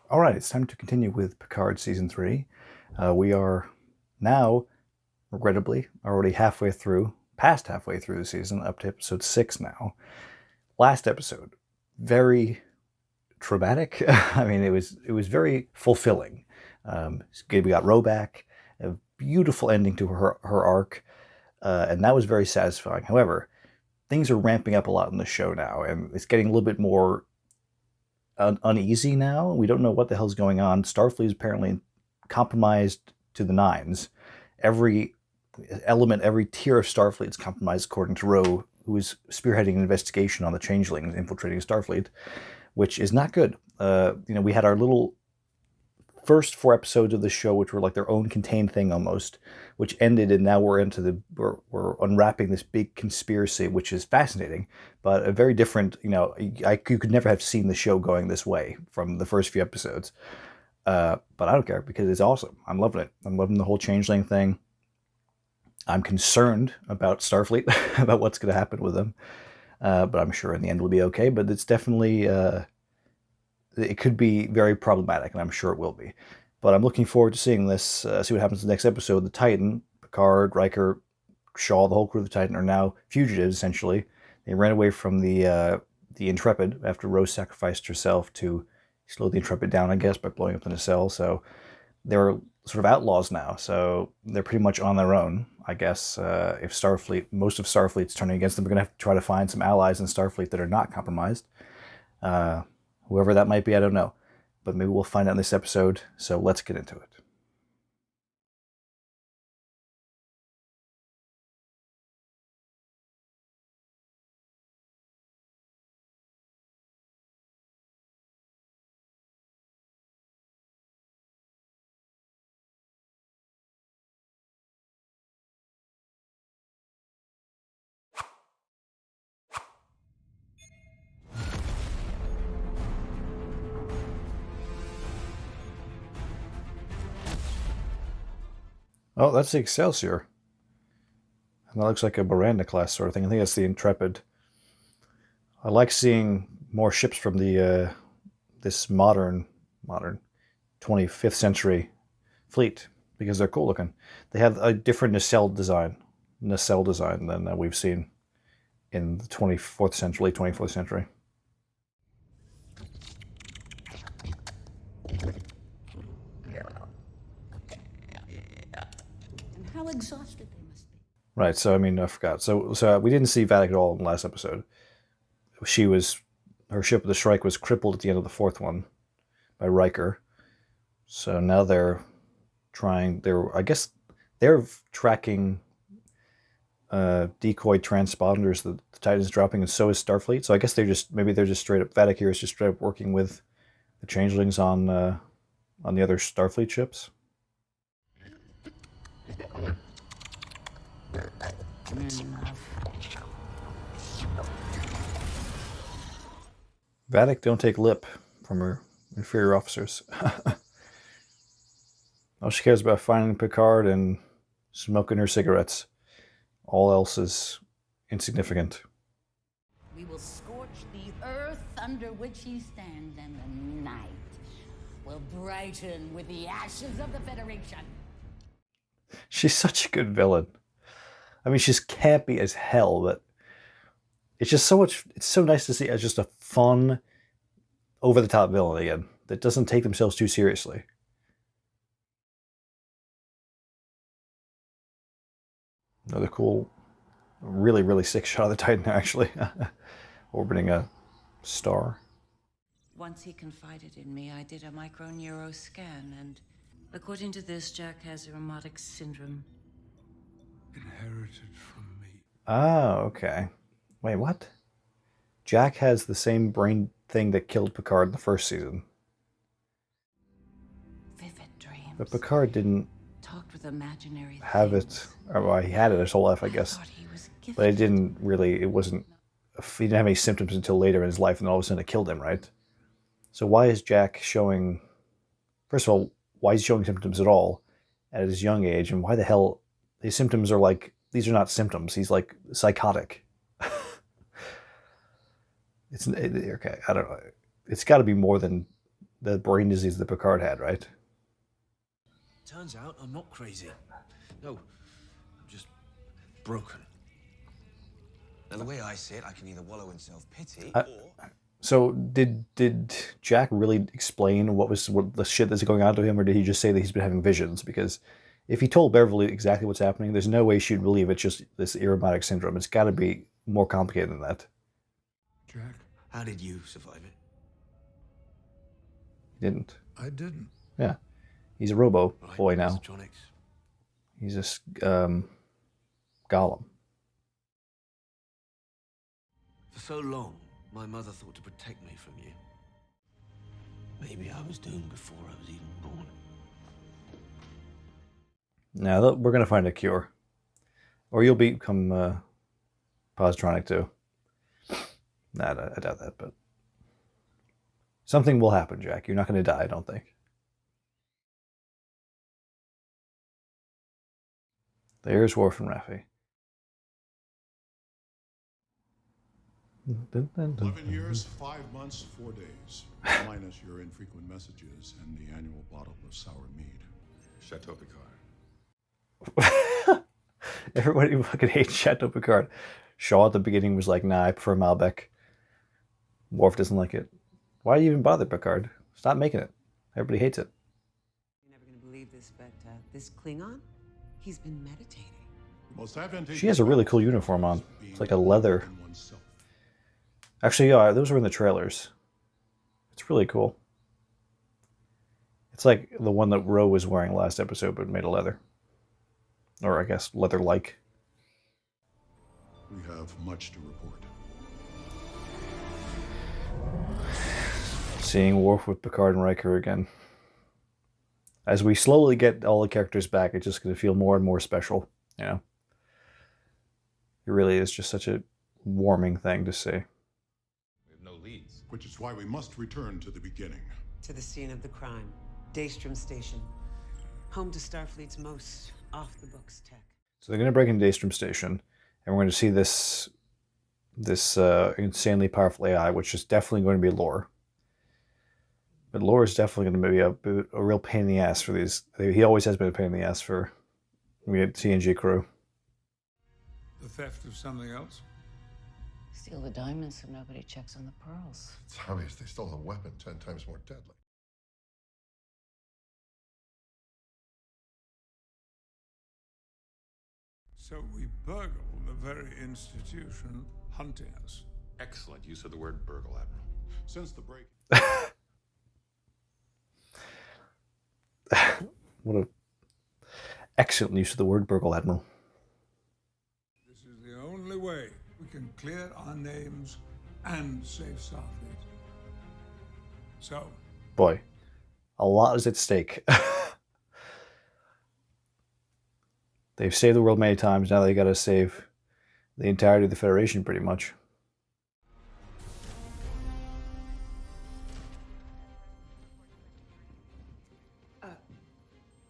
All right, it's time to continue with Picard Season 3. We are now, regrettably, already past halfway through the season, up to episode 6 now. Last episode, very traumatic. I mean, it was very fulfilling. We got Ro back, a beautiful ending to her arc, and that was very satisfying. However, things are ramping up a lot in the show now, and it's getting a little bit more uneasy now. We don't know what the hell's going on. Starfleet is apparently compromised to the nines. Every element, every tier of Starfleet is compromised, according to Ro, who is spearheading an investigation on the changelings infiltrating Starfleet, which is not good. We had our little first 4 episodes of the show, which were like their own contained thing almost, which ended, and now we're we're unwrapping this big conspiracy, which is fascinating, but a very different. You could never have seen the show going this way from the first few episodes. But I don't care because it's awesome. I'm loving it. I'm loving the whole changeling thing. I'm concerned about Starfleet, about what's going to happen with them, but I'm sure in the end it'll be okay. But it's definitely. It could be very problematic, and I'm sure it will be. But I'm looking forward to seeing this, see what happens in the next episode. The Titan, Picard, Riker, Shaw, the whole crew of the Titan are now fugitives, essentially. They ran away from the Intrepid after Rose sacrificed herself to slow the Intrepid down, I guess, by blowing up the nacelle. So they're sort of outlaws now. So they're pretty much on their own, I guess. If most of Starfleet's turning against them, we're going to have to try to find some allies in Starfleet that are not compromised. Whoever that might be, I don't know. But maybe we'll find out in this episode, so let's get into it. Oh, that's the Excelsior. And that looks like a Miranda class sort of thing. I think that's the Intrepid. I like seeing more ships from the this modern 25th century fleet because they're cool looking. They have a different nacelle design than we've seen in the 24th century, late 24th century. And how exhausted they must be. Right. So I mean, I forgot. So we didn't see Vadic at all in the last episode. Her ship, the Shrike, was crippled at the end of the 4th one by Riker. So now I guess they're tracking decoy transponders that the Titan's dropping, and so is Starfleet. So I guess they're just straight up, Vadic here is just straight up working with the changelings on the other Starfleet ships. Vadic don't take lip from her inferior officers. All she cares about finding Picard and smoking her cigarettes. All else is insignificant. We will scorch the earth under which he stands, and the night will brighten with the ashes of the Federation. She's such a good villain. I mean, she's campy as hell, but it's just so much. It's so nice to see as just a fun, over-the-top villain again that doesn't take themselves too seriously. Another cool, really, really sick shot of the Titan, actually, orbiting a star. Once he confided in me, I did a micro-neuro scan, and according to this, Jack has a rheumatic syndrome. Inherited from me. Oh, okay. Wait, what? Jack has the same brain thing that killed Picard in the first season. Vivid dreams. But Picard didn't Talked with imaginary have things. it. Or, well, he had it his whole life, I guess. Thought he was gifted. But it wasn't, he didn't have any symptoms until later in his life, and all of a sudden it killed him, right? So why is Jack showing, first of all, why is he showing symptoms at all at his young age, and why the hell, his symptoms are like, these are not symptoms, he's like psychotic. Okay, I don't know. It's got to be more than the brain disease that Picard had, right? Turns out I'm not crazy. No, I'm just broken. Now, the way I see it, I can either wallow in self-pity or... So did Jack really explain what the shit that's going on to him, or did he just say that he's been having visions? Because if he told Beverly exactly what's happening, there's no way she'd believe it's just this Irumodic syndrome. It's got to be more complicated than that. Jack, How did you survive it? He didn't. I didn't. Yeah. He's a robo boy now. Electronics. He's just Gollum. For so long, my mother thought to protect me from you. Maybe I was doomed before I was even born. Now we're gonna find a cure, or you'll become positronic too. Nah, I doubt that, but something will happen, Jack. You're not gonna die, I don't think. There's Worf and Raffi. 11 years, 5 months, 4 days. Minus your infrequent messages and the annual bottle of sour mead. Chateau Picard. Everybody fucking hates Chateau Picard. Shaw at the beginning was like, nah, I prefer Malbec. Worf doesn't like it. Why do you even bother, Picard? Stop making it. Everybody hates it. You're never going to believe this, but this Klingon, he's been meditating. Most advantageous She has a really cool uniform on. It's like a leather. in oneself. Actually, yeah, those were in the trailers. It's really cool. It's like the one that Ro was wearing last episode, but made of leather. Or I guess leather-like. We have much to report. Seeing Worf with Picard and Riker again. As we slowly get all the characters back, it's just going to feel more and more special, you know? It really is just such a warming thing to see. We have no leads. Which is why we must return to the beginning. To the scene of the crime, Daystrom Station, home to Starfleet's most off-the-books tech. So they're going to break into Daystrom Station, and we're going to see this insanely powerful AI, which is definitely going to be Lore. But Lore is definitely going to be a real pain in the ass for these. He always has been a pain in the ass for the TNG crew. The theft of something else? Steal the diamonds so nobody checks on the pearls. It's obvious they stole a weapon 10 times more deadly. So we burgle the very institution hunting us. Excellent use of the word burgle, Admiral. Since the break... What a excellent use of the word burgle, Admiral. This is the only way we can clear our names and save Starfleet. So, Boy, a lot is at stake. They've saved the world many times, now they gotta save the entirety of the Federation, pretty much.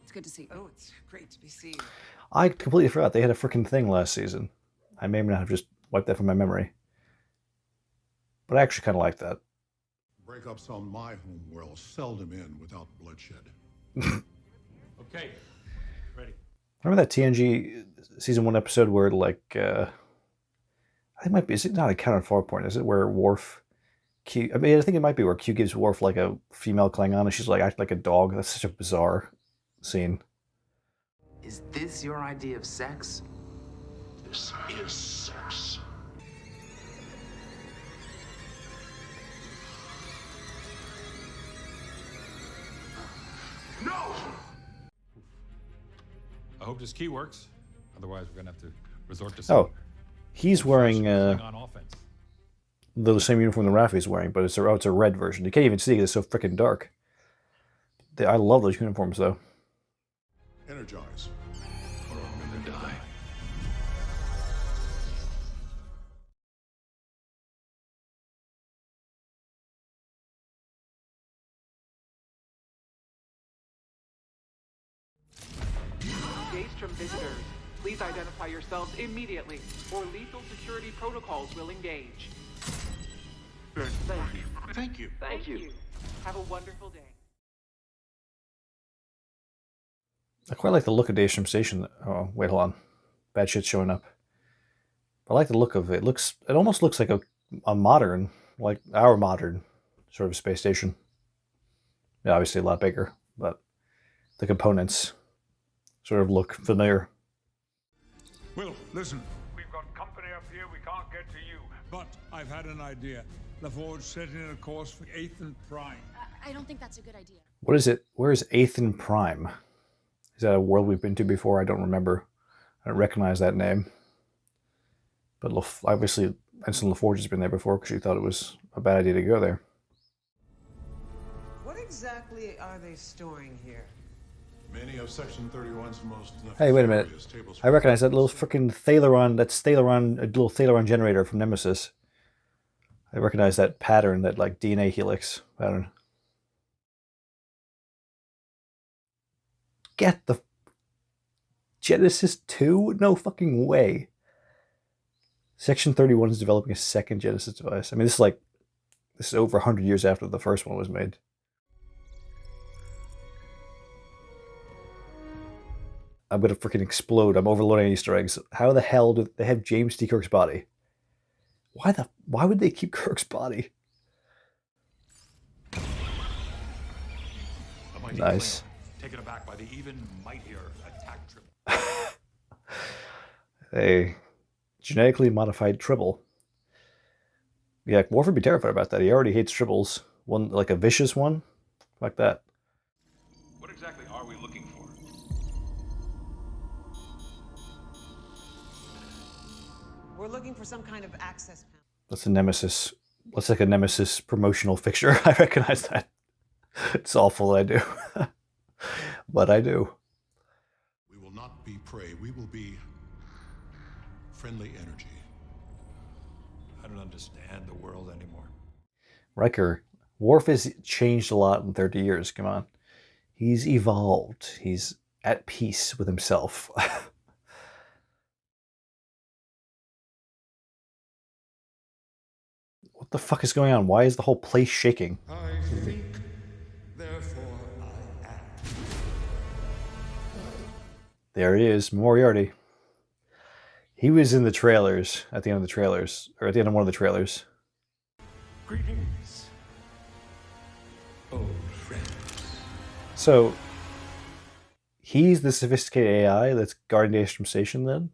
It's good to see you. Oh, it's great to be seen. I completely forgot they had a freaking thing last season. I may not have just wiped that from my memory. But I actually kind of like that. Breakups on my home world seldom end without bloodshed. Okay, ready. Remember that TNG season 1 episode where, like, I think it might be, is it not a counter forward is it, where Worf, Q, I mean, I think it might be where Q gives Worf, like, a female Klingon, and she's, like, acting like a dog. That's such a bizarre scene. Is this your idea of sex? This is sex. No! I hope this key works. Otherwise, we're gonna have to resort to some... Oh, he's wearing on offense. the same uniform that Raffi's wearing, but it's a red version. You can't even see it. It's so freaking dark. I love those uniforms, though. Energize. Or I'm gonna die. Daystrom visitors, please identify yourselves immediately, or lethal security protocols will engage. Thank you. Thank you. Have a wonderful day. I quite like the look of Daystrom Station. Oh, wait, hold on. Bad shit's showing up. I like the look of it. It almost looks like a modern, like our modern sort of space station. Yeah, obviously a lot bigger, but the components sort of look familiar. Will, listen. We've got company up here. We can't get to you. But I've had an idea. LaForge setting a course for Aethan Prime. I don't think that's a good idea. What is it? Where is Aethan Prime? Is that a world we've been to before? I don't remember. I don't recognize that name. But obviously, Ensign LaForge has been there before because she thought it was a bad idea to go there. What exactly are they storing here? Many of Section 31's most Hey, wait a minute. I recognize that little freaking Thaleron. That's Thaleron, a little Thaleron generator from Nemesis. I recognize that pattern, that like DNA helix pattern. Get the Genesis 2? No fucking way. Section 31 is developing a second Genesis device. I mean, this is over 100 years after the first one was made. I'm gonna freaking explode. I'm overloading Easter eggs. How the hell do they have James T. Kirk's body? Why would they keep Kirk's body? Nice. Taken aback by the even mightier attack triple. A genetically modified Tribble. Yeah, Worf would be terrified about that. He already hates Tribbles. One, like a vicious one, like that. What exactly are we looking for? We're looking for some kind of access panel. That's a Nemesis. That's like a Nemesis promotional fixture. I recognize that. It's awful that I do. But I do. We will not be prey. We will be friendly energy. I don't understand the world anymore. Riker, Worf has changed a lot in 30 years. Come on. He's evolved. He's at peace with himself. What the fuck is going on? Why is the whole place shaking? I think, therefore I act. There he is, Moriarty. He was in the trailers, at the end of the trailers, or at the end of one of the trailers. Greetings, old friends. So, he's the sophisticated AI that's guarding Daystrom Station then?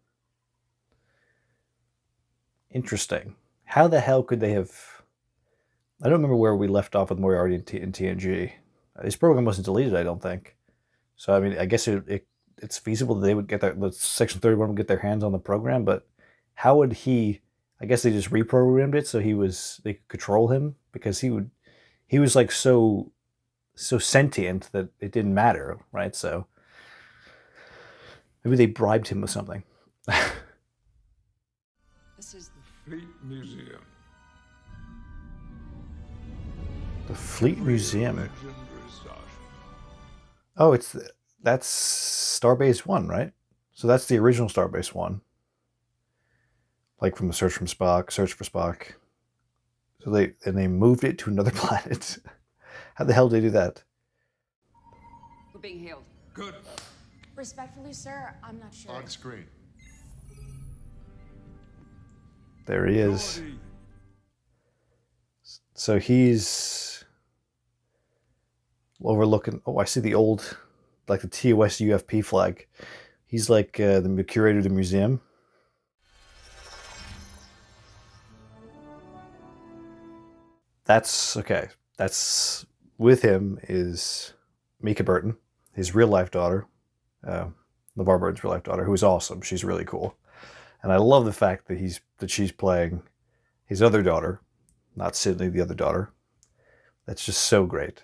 Interesting. How the hell could they have... I don't remember where we left off with Moriarty in TNG. His program wasn't deleted, I don't think. So, I mean, I guess it's feasible that they would get the Section 31 would get their hands on the program, but how would he... I guess they just reprogrammed it so they could control him, because he was like so sentient that it didn't matter, right? So maybe they bribed him with something. This is Fleet Museum. The Fleet Museum. Legendary Starship. Oh, that's Starbase 1, right? So that's the original Starbase 1. Like from the Search for Spock. So they moved it to another planet. How the hell did they do that? We're being hailed. Good. Respectfully, sir, I'm not sure. Looks great. There he is. Geordi. So he's overlooking... Oh, I see the old, like the TOS UFP flag. He's like the curator of the museum. That's okay. That's with him is Mika Burton, his real life daughter, LeVar Burton's real life daughter, who's awesome. She's really cool, and I love the fact that she's playing his other daughter, not Sydney, the other daughter. That's just so great.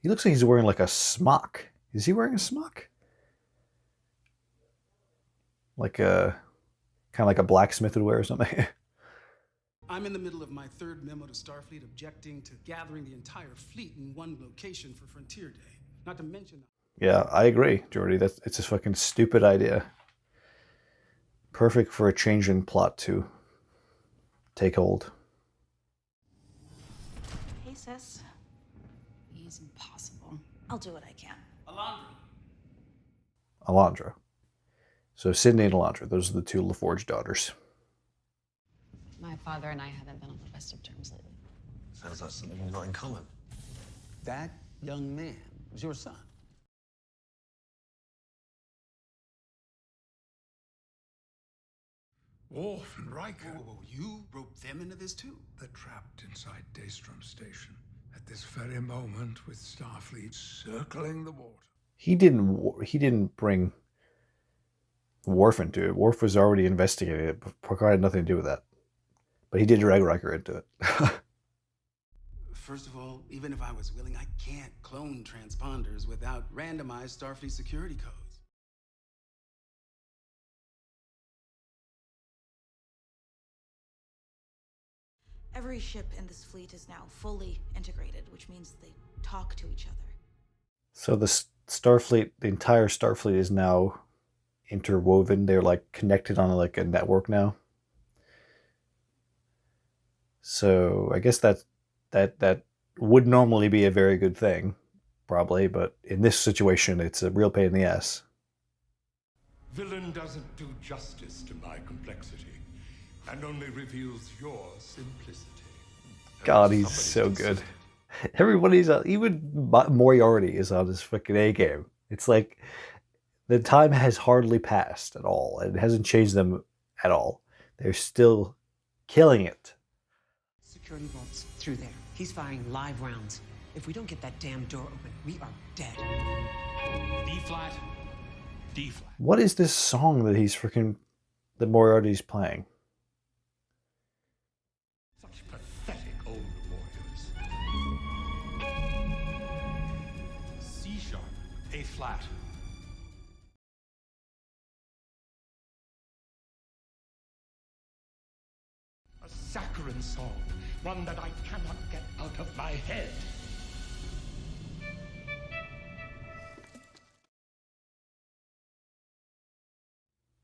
He looks like he's wearing like a smock. Is he wearing a smock? Like a kind of like a blacksmith would wear or something. I'm in the middle of my third memo to Starfleet objecting to gathering the entire fleet in one location for Frontier Day. Not to mention... Yeah, I agree, Geordi. It's a fucking stupid idea. Perfect for a changing plot to take hold. Hey, sis. He's impossible. I'll do what I can. Alondra. So Sydney and Alondra, those are the two LaForge daughters. My father and I haven't been on the best of terms lately. Sounds like something we've got in common. That young man was your son. Worf and Riker. Whoa, you roped them into this too? They're trapped inside Daystrom Station at this very moment with Starfleet circling the water. He didn't bring Worf into it. Worf was already investigating it. Picard had nothing to do with that. But he did drag Riker into it. First of all, even if I was willing, I can't clone transponders without randomized Starfleet security codes. Every ship in this fleet is now fully integrated, which means they talk to each other. So the Starfleet, the entire Starfleet is now interwoven. They're like connected on like a network now. So I guess that would normally be a very good thing, probably, but in this situation, it's a real pain in the ass. Villain doesn't do justice to my complexity, and only reveals your simplicity. God, he's so good. Everybody's on, even Moriarty is on his fucking A game. It's like the time has hardly passed at all. It hasn't changed them at all. They're still killing it. Security vaults through there. He's firing live rounds. If we don't get that damn door open, we are dead. D-flat. D-flat. What is this song that Moriarty's playing? Such pathetic old warriors. C-sharp. A-flat. A saccharine song. One that I cannot get out of my head.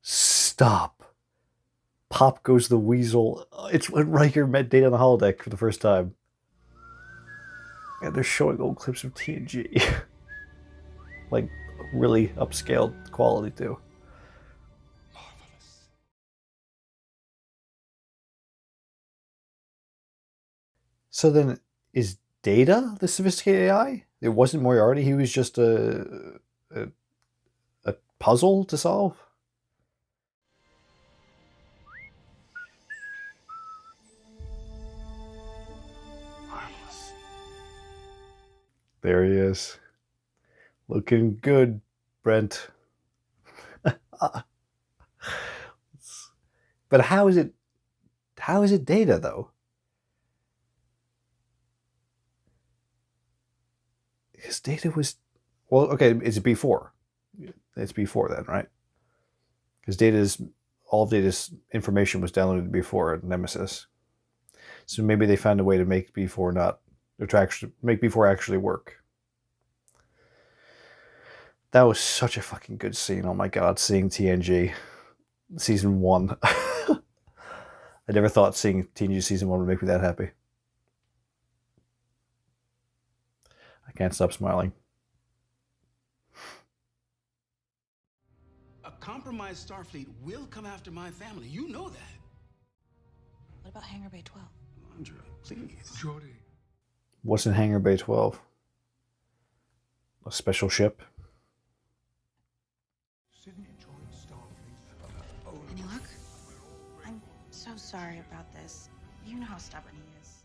Stop. Pop Goes the Weasel. It's when Riker met Data on the holodeck for the first time. And they're showing old clips of TNG. Like, really upscaled quality, too. Marvelous. So then, is Data the sophisticated AI? It wasn't Moriarty, he was just a puzzle to solve? Marvelous. There he is. Looking good, Brent. But how is it Data, though? Because Data was... Well, okay, it's before. It's before then, right? Because all of Data's information was downloaded before Nemesis. So maybe they found a way to make B4 not... Or to actually make B4 actually work. That was such a fucking good scene. Oh my god, seeing TNG Season 1. I never thought seeing TNG Season 1 would make me that happy. I can't stop smiling. A compromised Starfleet will come after my family. You know that. What about Hangar Bay 12? Andra, please. Geordi. What's in Hangar Bay 12? A special ship? Sydney joined Starfleet. Jean-Luc? I'm so sorry about this. You know how stubborn he is.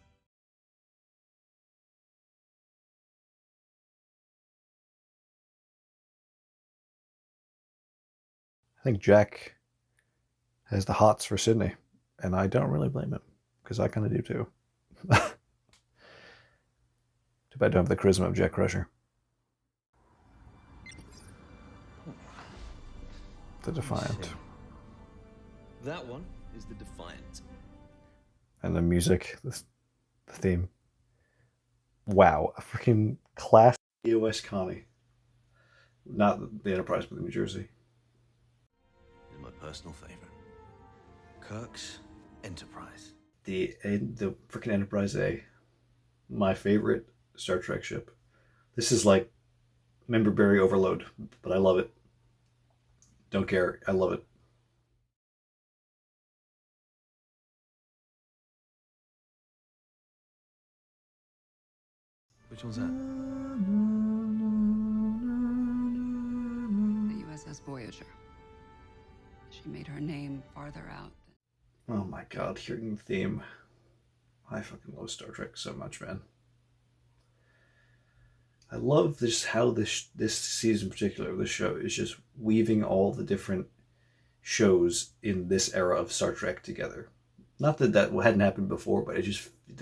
I think Jack has the hots for Sydney, and I don't really blame him, because I kind of do too. Too bad I don't have the charisma of Jack Crusher. The Defiant. That one is the Defiant. And the music, the theme. Wow, a freaking classic EOS Connie. Not the Enterprise, but the New Jersey. Is my personal favorite. Kirk's Enterprise. The freaking Enterprise A. My favorite Star Trek ship. This is like memberberry overload, but I love it. Don't care. I love it. Which one's that? The USS Voyager. She made her name farther out. Oh my god, hearing the theme. I fucking love Star Trek so much, man. I love this how this season in particular, this show, is just weaving all the different shows in this era of Star Trek together. Not that hadn't happened before, but they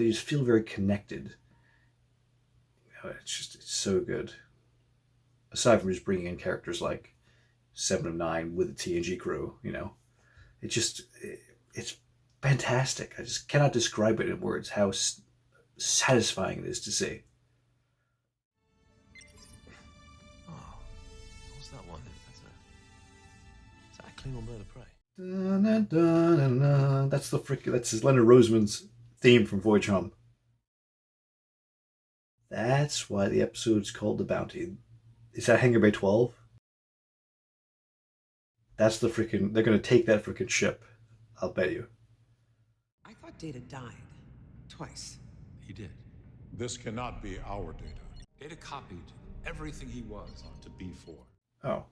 just feel very connected. It's so good. Aside from just bringing in characters like 7 of 9 with the TNG crew, it's fantastic. I just cannot describe it in words how satisfying it is to see. Oh, what's that one? Is that a Klingon bird of prey? That's Leonard Roseman's theme from Voyage Home. That's why the episode's called The Bounty. Is that Hangar Bay 12? That's they're gonna take that freaking ship. I'll bet you. I thought Data died. Twice. He did. This cannot be our Data. Data copied everything he was onto B4. Oh.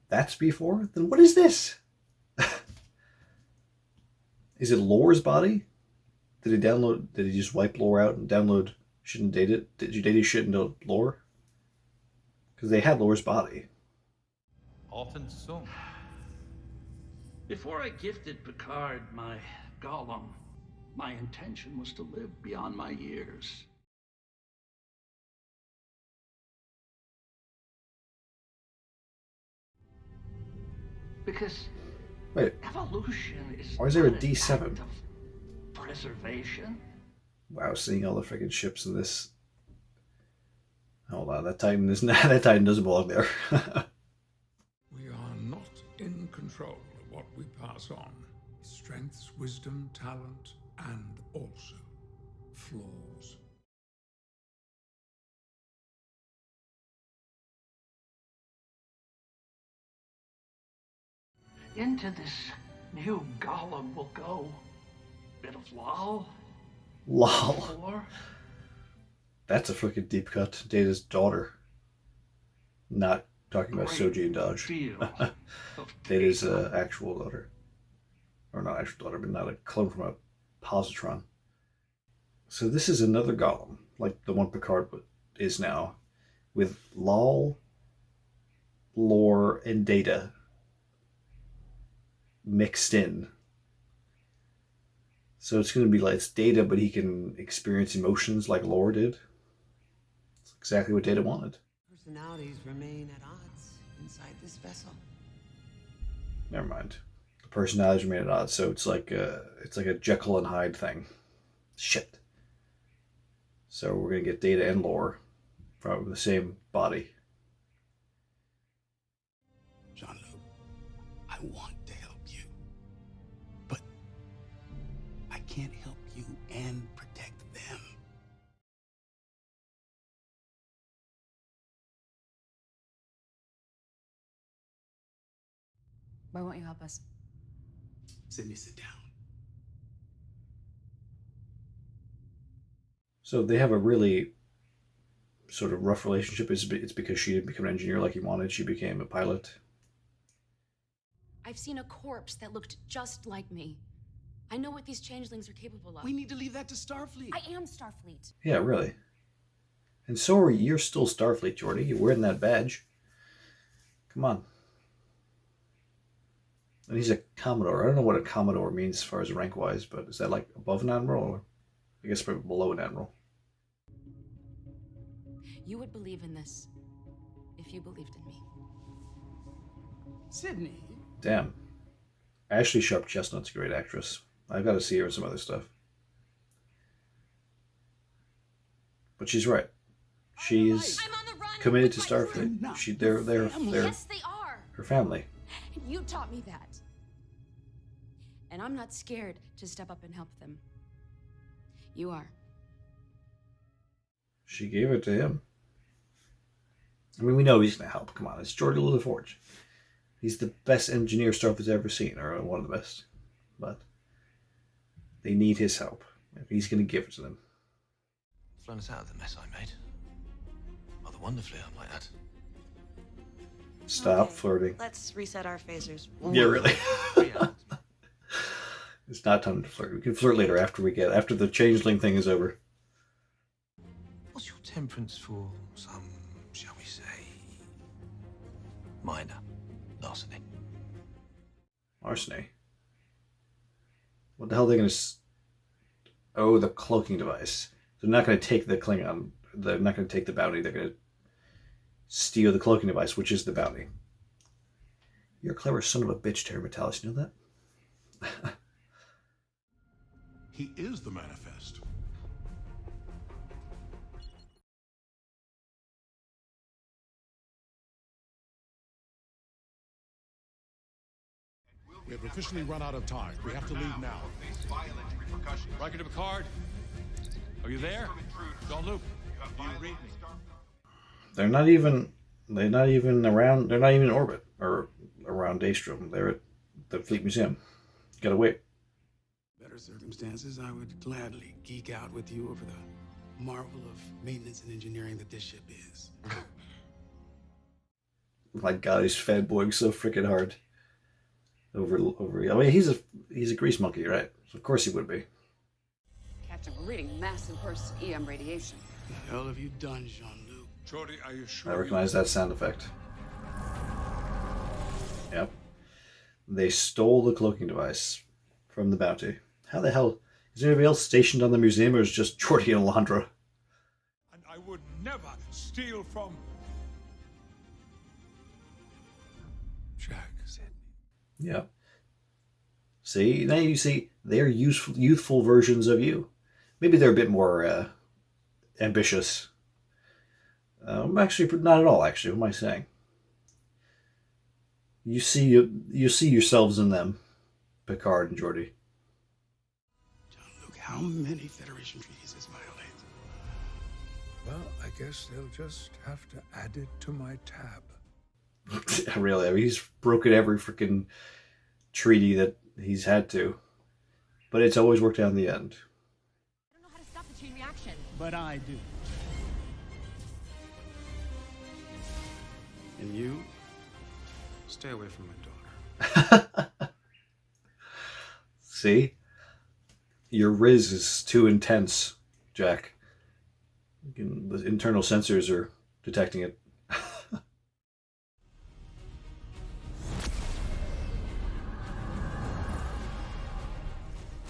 That's B4? Then what is this? Is it Lore's body? Did he just wipe Lore out and download shit and Data? Did you Data shit into Lore? Because they had Lore's body. Alton Sum. Before I gifted Picard my golem, my intention was to live beyond my years. Because wait, evolution is why is there a not an D7? act of preservation. Wow, seeing all the freaking ships in this. Hold on, that Titan doesn't belong there. We are not in control of what we pass on. Strengths, wisdom, talent, and also flaws. Into this new golem will go bit of lol. Lol. That's a freaking deep cut. Data's daughter. Not talking about Soji and Dodge. Data's actual daughter. Or not actual daughter, but not a clone from a positron. So this is another golem, like the one Picard is now, with Lol, Lore, and Data mixed in. So it's going to be like it's Data, but he can experience emotions like Lore did. It's exactly what Data wanted. Personalities remain at odds inside this vessel. Never mind. The personalities remain at odds, so it's like a Jekyll and Hyde thing. Shit. So we're going to get Data and Lore from the same body. Jean-Luc, I want to help you, but I can't help you and protect them. Why won't you help us? Sydney, sit down. So they have a really sort of rough relationship. It's because she didn't become an engineer like he wanted. She became a pilot. I've seen a corpse that looked just like me. I know what these changelings are capable of. We need to leave that to Starfleet. I am Starfleet. Yeah, really. And so are you. You're still Starfleet, Geordi. You're wearing that badge. Come on. And he's a Commodore. I don't know what a Commodore means as far as rank-wise, but is that like above an Admiral? Or I guess probably below an Admiral. You would believe in this if you believed in me. Sydney. Damn. Ashley Sharp Chestnut's a great actress. I've got to see her in some other stuff. But she's right. She's committed to Starfleet. They're Yes, they are. her family. You taught me that. And I'm not scared to step up and help them. You are. She gave it to him. I mean, we know he's going to help. Come on, it's Geordi LaForge. He's the best engineer Starfleet's ever seen, or one of the best. But they need his help. He's going to give it to them. Flown us out of the mess I made. Rather wonderfully, I might add. Stop flirting. Let's reset our phasers. Yeah, really. It's not time to flirt. We can flirt later after the changeling thing is over. What's your temperance for some, shall we say, minor larceny? Larceny? What the hell are they going to... Oh, the cloaking device. They're not going to take the Klingon. They're not going to take the bounty. They're going to steal the cloaking device, which is the bounty. You're a clever son of a bitch, Terry Metalis. You know that? He is the manifest. We have officially run out of time. We have to leave now. Riker to Picard. Are you there? Jean-Luc, do you read me? They're not even around. They're not even in orbit or around Daystrom. They're at the Fleet Museum. You gotta wait. Better circumstances, I would gladly geek out with you over the marvel of maintenance and engineering that this ship is. My God, he's fanboying so freaking hard. Over. I mean, he's a grease monkey, right? So of course he would be. Captain, we're reading massive bursts of EM radiation. What the hell have you done, Jean-Luc? Geordi, I assure I you. recognize that sound effect. Yep. They stole the cloaking device from the bounty. How the hell is anybody else stationed on the museum, or is just Geordi and Alondra? And I would never steal from... Jack said. Yeah. See, now you see they're youthful versions of you. Maybe they're a bit more ambitious. Actually, not at all. Actually, what am I saying? You see yourselves in them, Picard and Geordi. Jean-Luc, how many Federation treaties has violated? Well, I guess they'll just have to add it to my tab. Really, I mean, he's broken every freaking treaty that he's had to, but it's always worked out in the end. I don't know how to stop the chain reaction. But I do. And you? Stay away from my daughter. See? Your Riz is too intense, Jack. The internal sensors are detecting it. I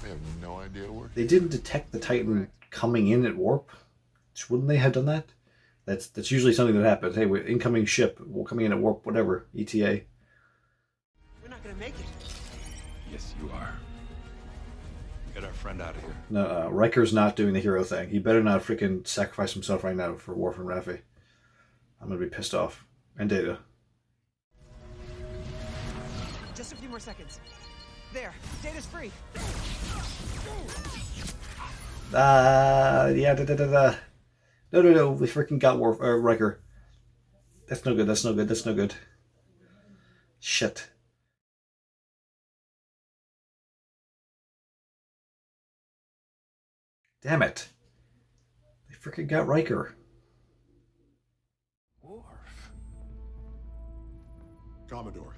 have no idea where. They didn't detect the Titan coming in at warp. Wouldn't they have done that? That's usually something that happens. Hey, we're incoming ship. We're coming in at warp, whatever. ETA. We're not gonna make it. Yes, you are. Get our friend out of here. No, Riker's not doing the hero thing. He better not freaking sacrifice himself right now for Worf and Raffi. I'm gonna be pissed off. And Data. Just a few more seconds. There, Data's free. Yeah, da. No, we freaking got Worf, Riker. That's no good. Shit. Damn it. They freaking got Riker. Worf. Commodore.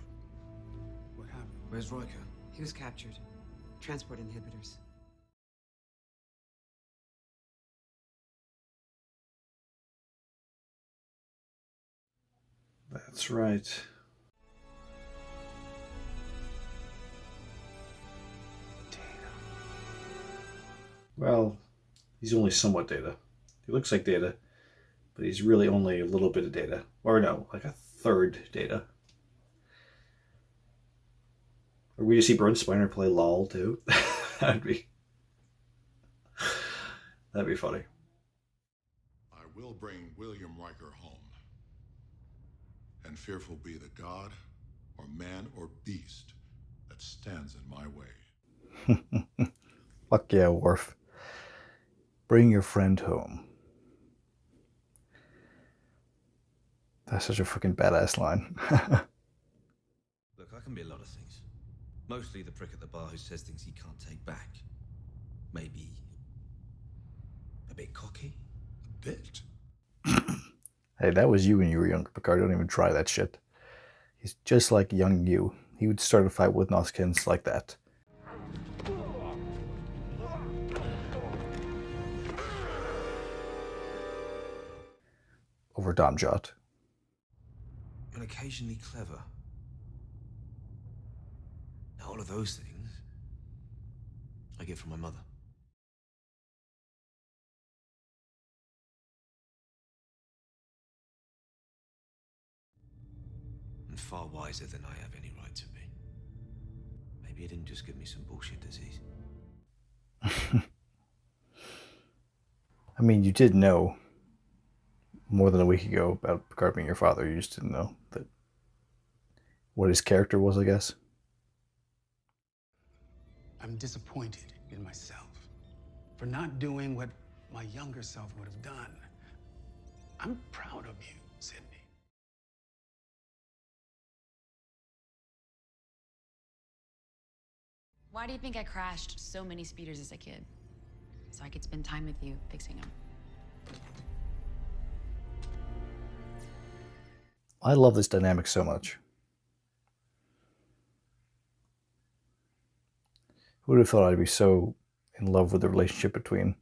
What happened? Where's Riker? He was captured. Transport inhibitors. That's right. Well, he's only somewhat Data. He looks like Data, but he's really only a little bit of Data. Or no, like a third Data. Are we to see Brent Spiner play LOL too? That'd be funny. I will bring William Riker home. And fearful be the god, or man, or beast that stands in my way. Fuck yeah, Worf. Bring your friend home. That's such a fucking badass line. Look, I can be a lot of things. Mostly the prick at the bar who says things he can't take back. Maybe a bit cocky. A bit? Hey, that was you when you were young, Picard. Don't even try that shit. He's just like young you. He would start a fight with Noskins like that. Over Domjot. And occasionally clever. Now, all of those things I get from my mother. And far wiser than I have any right to be. Maybe he didn't just give me some bullshit disease. I mean, you did know more than a week ago about Picard being your father. You just didn't know that what his character was, I guess. I'm disappointed in myself for not doing what my younger self would have done. I'm proud of you, Sydney. Why do you think I crashed so many speeders as a kid? So I could spend time with you fixing them. I love this dynamic so much. Who would have thought I'd be so in love with the relationship between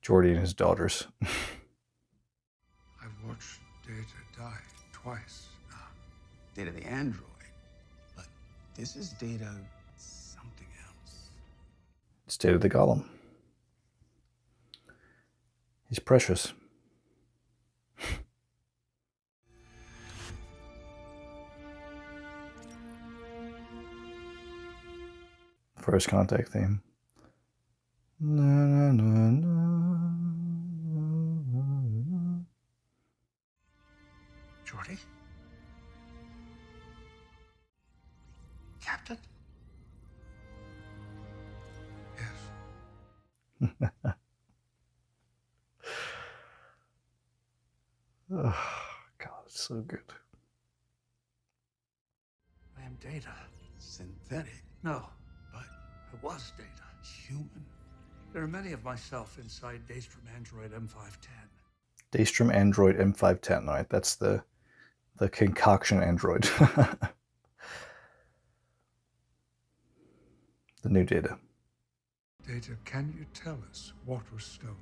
Geordi and his daughters? I've watched Data die twice now. Data the android, but this is Data something else. It's Data the Golem. He's precious. First contact theme. Na, na, na, na, na. Geordi? Captain? Yes. Oh, God, it's so good. I am Data. Synthetic? No, but I was Data. Human. There are many of myself inside Daystrom Android M510. Daystrom Android M510, right? That's the concoction android. The new Data. Data, can you tell us what was stolen?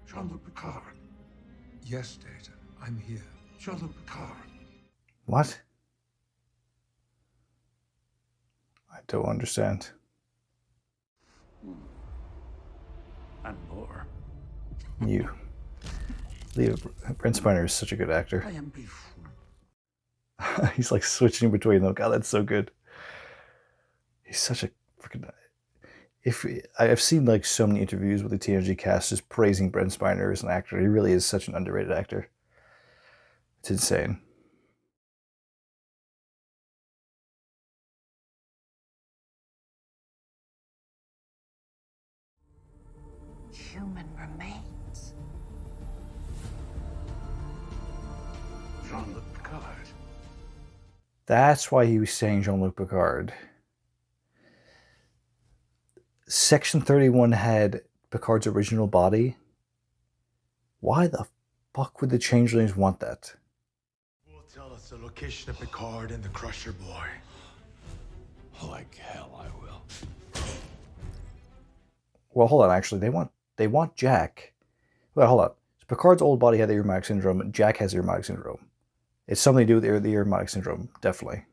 Jean-Luc Picard. Yes, Data, I'm here. Jean-Luc Picard. What? I don't understand. And more. You. Leo Brent Spiner is such a good actor. I am beef. He's like switching between them. God, that's so good. He's such a freaking. I've seen like so many interviews with the TNG cast just praising Brent Spiner as an actor. He really is such an underrated actor. It's insane. Human remains. Jean-Luc Picard. That's why he was saying Jean-Luc Picard. Section 31 had Picard's original body. Why the fuck would the changelings want that? Will tell us the location of Picard and the Crusher boy. Like hell I will. Well, hold on, actually. They want Jack. Well, hold on. So Picard's old body had the Ironic syndrome. Jack has the Ironic syndrome. It's something to do with the Ironic syndrome, definitely.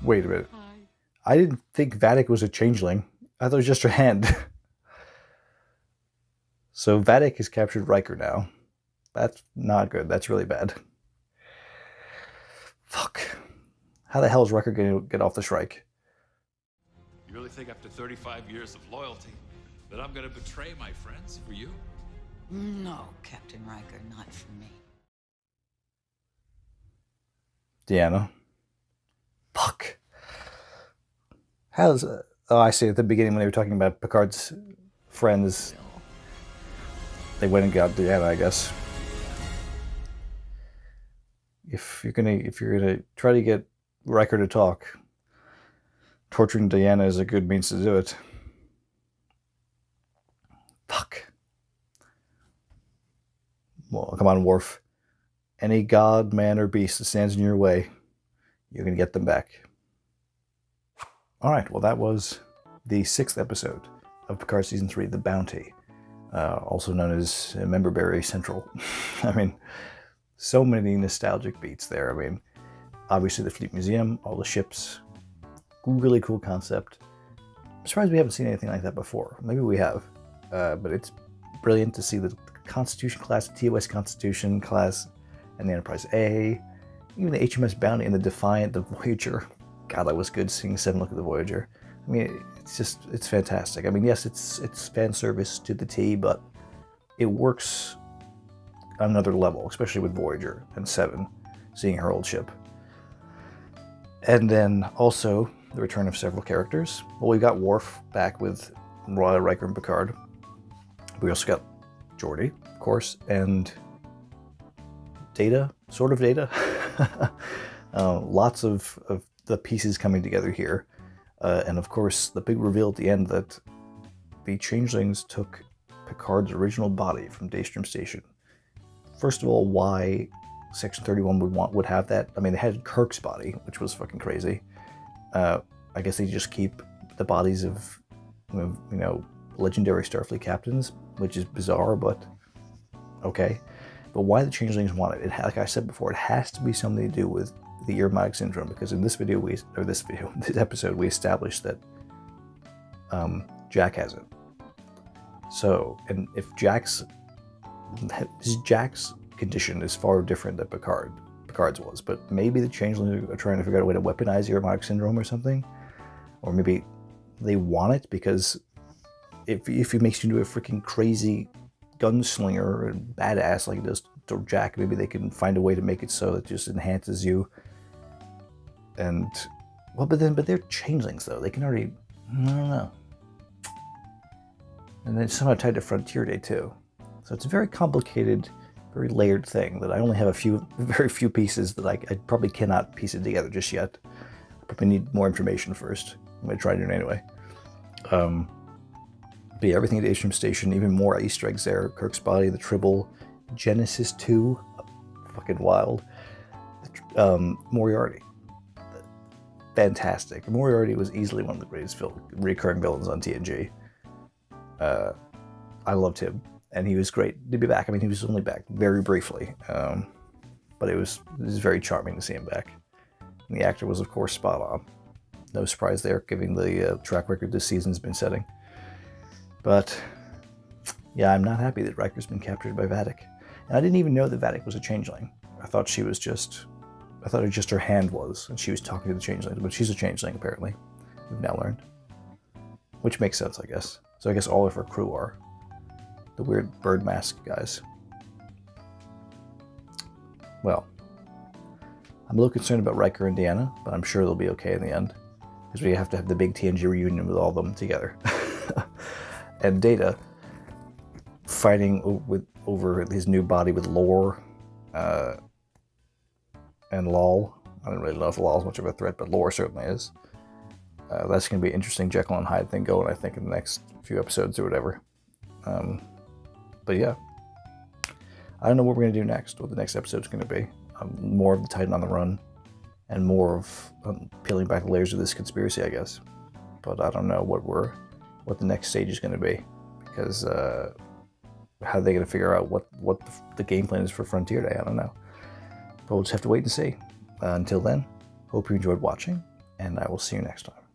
Wait a minute. I didn't think Vadic was a changeling. I thought it was just her hand. So Vadic has captured Riker now. That's not good. That's really bad. Fuck. How the hell is Riker going to get off the Shrike? You You really think after 35 years of loyalty that I'm gonna betray my friends for you? No, Captain Riker, not for me. Deanna. Fuck. How's... oh, I see. At the beginning when they were talking about Picard's friends, they went and got Deanna, I guess. If you're gonna try to get Riker to talk, torturing Deanna is a good means to do it. Fuck. Well, come on, Worf. Any god, man, or beast that stands in your way, you're gonna get them back. Alright, well that was the 6th episode of Picard Season 3, The Bounty. Also known as Memberberry Central. I mean, so many nostalgic beats there. I mean, obviously the Fleet Museum, all the ships, really cool concept. I'm surprised we haven't seen anything like that before. Maybe we have, but it's brilliant to see the Constitution class, the TOS Constitution class, and the Enterprise A, even the HMS Bounty and the Defiant, the Voyager. God, that was good seeing 7 look at the Voyager. I mean, it's fantastic. I mean, yes, it's fan service to the T, but it works on another level, especially with Voyager and 7, seeing her old ship. And then also the return of several characters. Well, we got Worf back with Roy, Riker, and Picard. We also got Geordi, of course, and Data, sort of Data. Lots of the pieces coming together here. And of course, the big reveal at the end that the changelings took Picard's original body from Daystrom Station. First of all, why Section 31 would have that? I mean, they had Kirk's body, which was fucking crazy. I guess they just keep the bodies of, you know, legendary Starfleet captains, which is bizarre, but okay. But why the changelings want it? Like I said before, it has to be something to do with the Irmaic syndrome, because in this episode, we established that Jack has it. So, and if Jack's condition is far different than Picard's was, but maybe the changelings are trying to figure out a way to weaponize Irmaic syndrome or something, or maybe they want it because if he makes you into a freaking crazy gunslinger and badass like it does to Jack, maybe they can find a way to make it so it just enhances you. And well, but they're changelings though. They can already, I don't know. And then it's somehow tied to Frontier Day too. So it's a very complicated, very layered thing that I only have very few pieces that I probably cannot piece it together just yet. I probably need more information first. I'm gonna try to do it anyway. But yeah, everything at Daystrom Station, even more Easter eggs there. Kirk's body, the Tribble, Genesis 2, fucking wild. Moriarty. Fantastic. Moriarty was easily one of the greatest recurring villains on TNG. I loved him, and he was great to be back. I mean, he was only back very briefly, but it was very charming to see him back. And the actor was, of course, spot on. No surprise there, given the track record this season's been setting. But yeah, I'm not happy that Riker's been captured by Vadic. And I didn't even know that Vadic was a changeling. I thought it just her hand was, and she was talking to the changelings, but she's a changeling apparently. We've now learned. Which makes sense, I guess. So I guess all of her crew are. The weird bird mask guys. Well, I'm a little concerned about Riker and Deanna, but I'm sure they'll be okay in the end. Because we have to have the big TNG reunion with all of them together. And Data fighting over his new body with Lore and Lol. I don't really know if Lol is much of a threat, but Lore certainly is. That's going to be an interesting Jekyll and Hyde thing going, I think, in the next few episodes or whatever. But yeah, I don't know what we're going to do next, what the next episode's going to be. More of the Titan on the run, and more of peeling back the layers of this conspiracy, I guess. But I don't know what the next stage is going to be, because how are they going to figure out what the game plan is for Frontier Day? I don't know. But we'll just have to wait and see. Until then, hope you enjoyed watching, and I will see you next time.